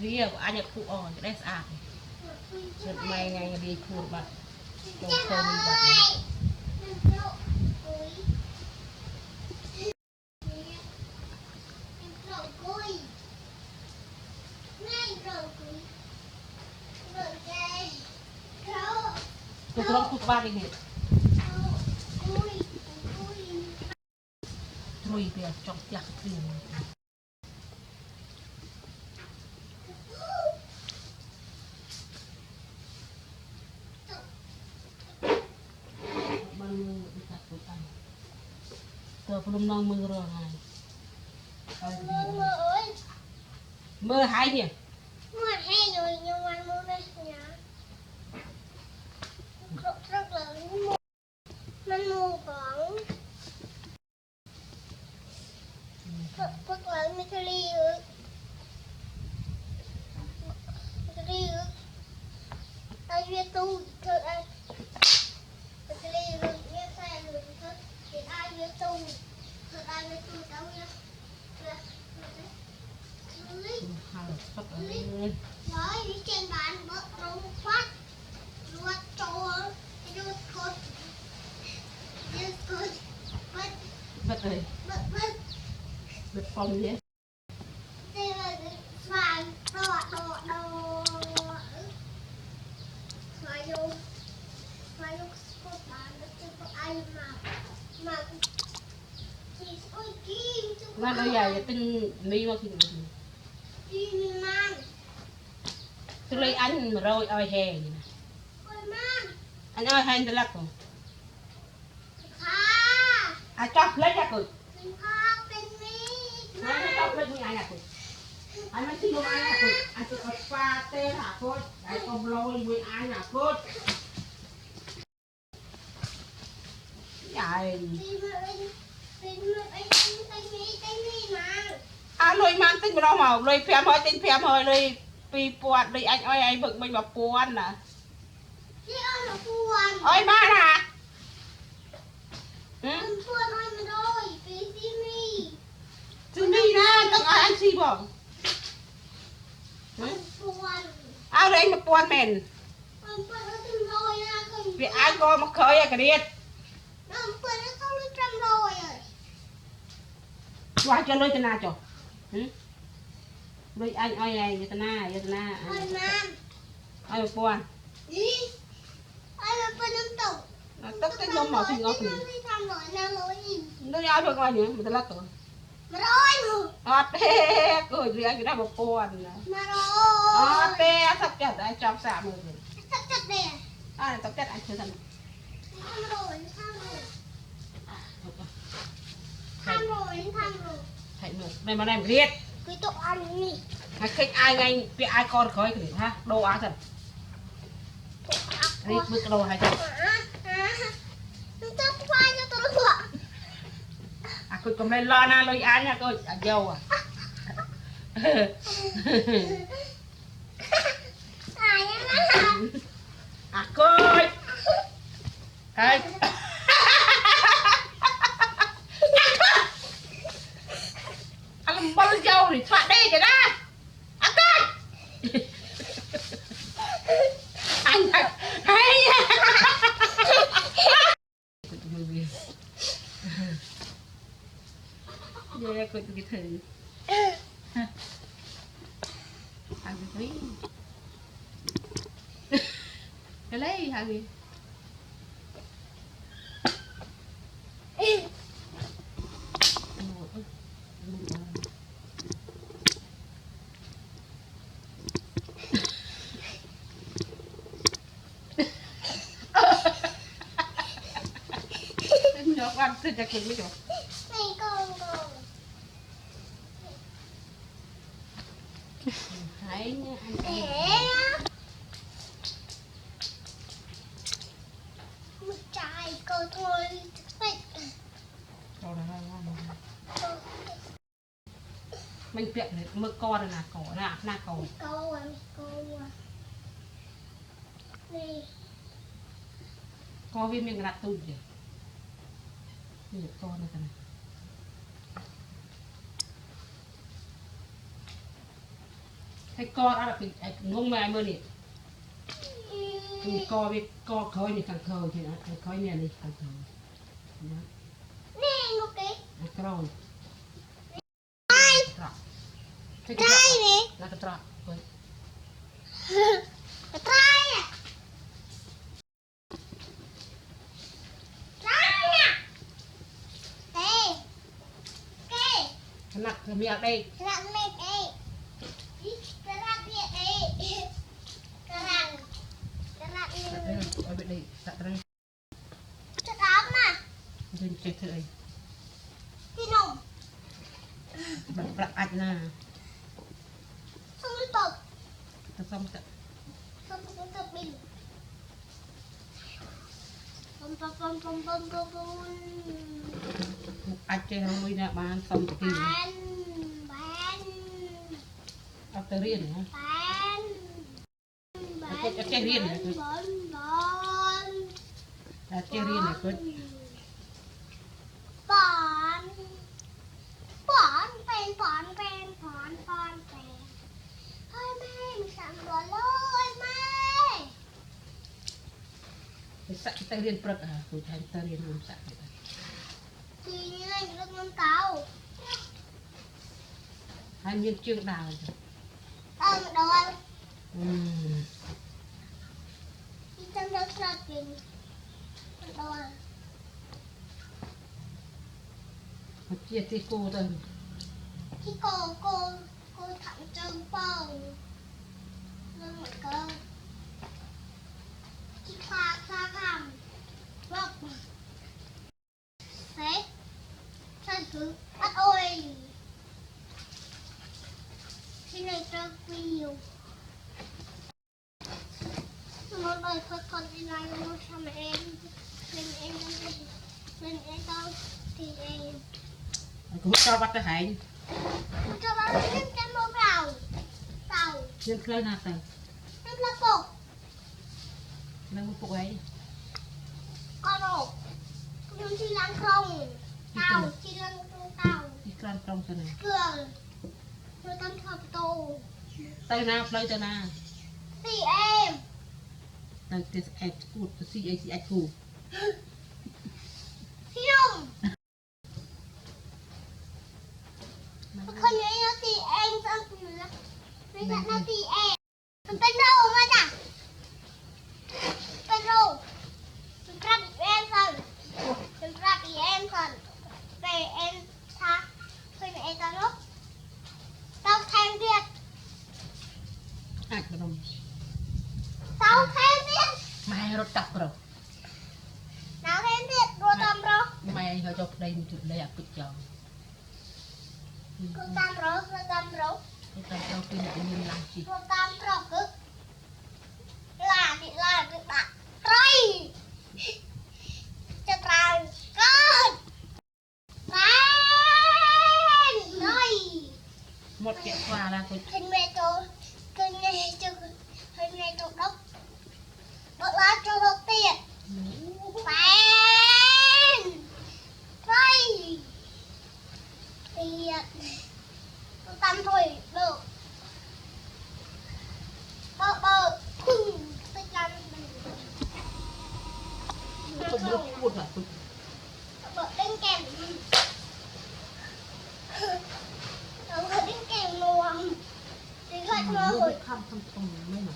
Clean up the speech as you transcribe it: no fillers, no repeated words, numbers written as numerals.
เรียกอันนี้ผูอ่อนจะได้สะอาดเกิดไม่ไงดีขูดบัดโดนเคยมีบัดกูต้องขูดบ้านอีกเนี่ยลุยเปียกจอกอยากกินตัวพลุมน้องมือรอไงมือหายเนี่ยมือให้อยู่ยังวันมือเลยเนี่ยครบรักเลยมันมูของพวกเราไม่ทะเลอยู่ทะเลอยู่ไอ้เวียตู้เธอไอ้ทะเลอยู่เนี่ยใส่เลยเธอเห็นไอ้เวียตู้เธอไอ้เวียตู้เจ้าเนี่ยnói đi trên bàn bớt rung phát ruột trâu ruột cột bớt rồi bớt phòng nhé đây là vàng đỏ phải vô cột bàn nó chưa có ai mà chỉ ôi kim mà bây giờ tin mi mà kim kim mang tôi lấy anh mà rồi oi hè anh oi hè tôi lắc rồi à chọc lấy ra rồi anh chọc lấy như ai nè rồi anh mới xin ai nè rồi anh sẽ ở pha tê hả cô để con lôi với ai nè cô dài à lôi mang tính mà đâu mà lôi phèm hơi tính phèm hơi lôi pi pọt đi anh ơi anh bực mình mà pọt nè ơi ba nè Simi nè tao ơi anh xì bỏng áo đây mà pọt mền vì ai coi mà khơi à cái điên qua cho lôi tên nào cho lôi anh ơi này tên na ai mà pọt tất cái nôm màu xinh ngọc này nó ai được coi nữa mình ta lắc rồi tê cười gì anh cái đó một pọt tê sắp chặt anh chọc xả mười này sắp chặt anh chưa thành thầy mượn đây mà này riết cái tụ ăn nhỉ hay khích ai ngay bị ai con khơi cái ha đồ á thật riết bước đồ hay thật à cô cầm lên lo na lôi án nha cô à dâu à à cô ơi anh bao dâu thì thoát đi kìa đó à cô anh thật hay về cô cái thử ăn cái cái lấy hàng gì nhóc ăn thì chắc chắn mới được hãy nha anh một trái câu thôi mình tiện này mưa con là cỏ là cỏ câu này có viên mình đặt tụi gì nhiều con này cái này hay co đó là cái ngông mày mưa nè cái co khơi này càng khơi thì nó cái khơi này này càng khơi nè một cái rồi trai nè là cái trọ rồi trai à trai à đây cái cái nặng cái miệng đây cái nặng miệng đây cái nặng miệng đây cái nặng ở bên đây đặt đây cái đám mà lên chơi thử đây cái nồng bật ảnh nè xong đi tập xong sẽ xong tập bình bom bom bom bom bom bom bom ảnh chơi rồi nè bạn xong cái gì bán ở tới riêng hả bán chơi riêng này cứ chơi riêng này cứ bán bánเป็นbánเฮ้ยแม่มีสั่งด่วนเลยแม่ cái sạch tay riêng bật à tôi thấy tay riêng luôn sạch thì như này được ngâm tàu hai miếng chương đào đôi ừ. đi chân đất ra kìm đôi Một chia thì cô rồi khi cô thẳng chân bông lên một cơ khi pha khăm bọc thế chân thứ bắt ôi khi này cho nhiều một đời con đi lại nó sao mà em lên em đâu thì em cũng cho bắt cái hành cho bạn lên cái màu tàu trên cây nào tàu lên là bộ đang có phụ ấy con đồ nhưng chỉ làm không tàu chỉ làm tàu đi con trong cái này cường rồi tâm hợp tù tay nào tay tay nào thì em tay cái ai cút cái gì ai cút không không nhớ nó thì em xong nữa bây giờ nó thì em mình bên đâu mà chả bên đâu mình ra bị em xong mình ra bị em xong về em tha thôi mẹ tao lúc tao thêm việc ai cái đồng tao thêm việc mày rồi tập rồi tao thêm việc rồi tầm rồi mày hơi cho đây một chút đây à cực chồng rồi tầm rồi cái tay đâu kia là nhiên làm gì rồi tầm rồi cứ là bị bạn rồi cho tao con bán rồi một kiện quà là tôi hình mẹ tôi hình mẹ tôi đốc đốc lá cho đốc tiền bán rồi tiền tôi tâm thôi được bơ tôi làm tôi muốn buồn hả tôi bơ đánh kèm đánh kèm luôn thì khách mơ không mấy mà